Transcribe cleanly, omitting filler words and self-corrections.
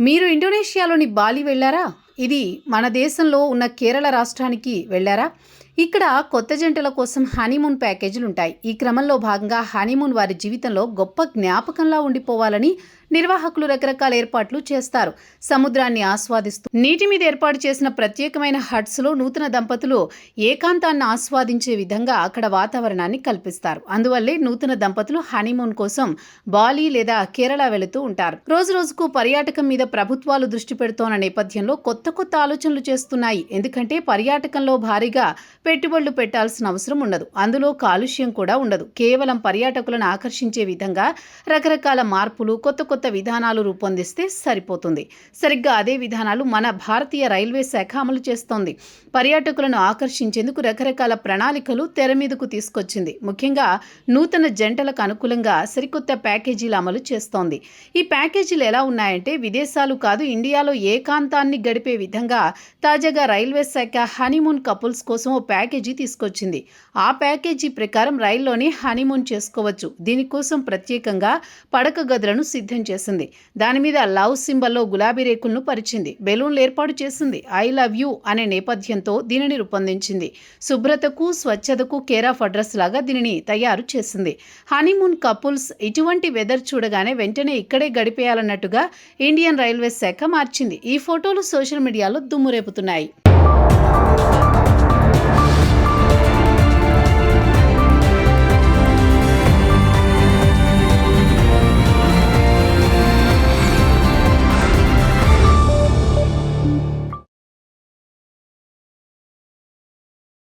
మీరు ఇండోనేషియాలోని బాలి వెళ్ళారా? ఇది మన దేశంలో ఉన్న కేరళ రాష్ట్రానికి వెళ్ళారా? ఇక్కడ కొత్త జంటల కోసం హనీమూన్ ప్యాకేజీలుంటాయి. ఈ క్రమంలో భాగంగా హనీమూన్ వారి జీవితంలో గొప్ప జ్ఞాపకంలా ఉండిపోవాలని నిర్వాహకులు రకరకాల ఏర్పాట్లు చేస్తారు. సముద్రాన్ని ఆస్వాదిస్తూ నీటి మీద ఏర్పాటు చేసిన ప్రత్యేకమైన హట్స్లో నూతన దంపతులు ఏకాంతాన్ని ఆస్వాదించే విధంగా అక్కడ వాతావరణాన్ని కల్పిస్తారు. అందువల్లే నూతన దంపతులు హనీమూన్ కోసం బాలి లేదా కేరళ వెళుతూ ఉంటారు. రోజు రోజుకు పర్యాటకం మీద ప్రభుత్వాలు దృష్టి పెడుతోన్న నేపథ్యంలో కొత్త కొత్త ఆలోచనలు చేస్తున్నాయి. ఎందుకంటే పర్యాటకంలో భారీగా పెట్టుబడులు పెట్టాల్సిన అవసరం ఉండదు. అందులో కాలుష్యం కూడా ఉండదు. కేవలం పర్యాటకులను ఆకర్షించే విధంగా రకరకాల మార్పులు, కొత్త కొత్త విధానాలు రూపొందిస్తే సరిపోతుంది. సరిగ్గా అదే విధానాలు మన భారతీయ రైల్వే శాఖ అమలు చేస్తోంది. పర్యాటకులను ఆకర్షించేందుకు రకరకాల ప్రణాళికలు తెర మీదకు తీసుకొచ్చింది. ముఖ్యంగా నూతన జంటలకు అనుకూలంగా సరికొత్త ప్యాకేజీలు అమలు చేస్తోంది. ఈ ప్యాకేజీలు ఎలా ఉన్నాయంటే విదేశాలు కాదు, ఇండియాలో ఏకాంతాన్ని గడిపే విధంగా తాజాగా రైల్వే శాఖ హనీమూన్ కపుల్స్ కోసం ఓ ప్యాకేజీ తీసుకొచ్చింది. ఆ ప్యాకేజీ ప్రకారం రైల్లోనే హనీమూన్ చేసుకోవచ్చు. దీనికోసం ప్రత్యేకంగా పడక గదులను సిద్ధం చేసింది. దాని మీద లవ్ సింబల్లో గులాబీ రేకులను పరిచింది. బెలూన్లు ఏర్పాటు చేసింది. ఐ లవ్ యూ అనే నేపథ్యంతో దీనిని రూపొందించింది. శుభ్రతకు, స్వచ్ఛతకు కేర్ ఆఫ్ అడ్రస్ లాగా దీనిని తయారు చేసింది. హనీమూన్ కపుల్స్ ఇటువంటి వెదర్ చూడగానే వెంటనే ఇక్కడే గడిపేయాలన్నట్టుగా ఇండియన్ రైల్వే శాఖ మార్చింది. ఈ ఫోటోలు సోషల్ మీడియాలో దుమ్ము రేపుతున్నాయి.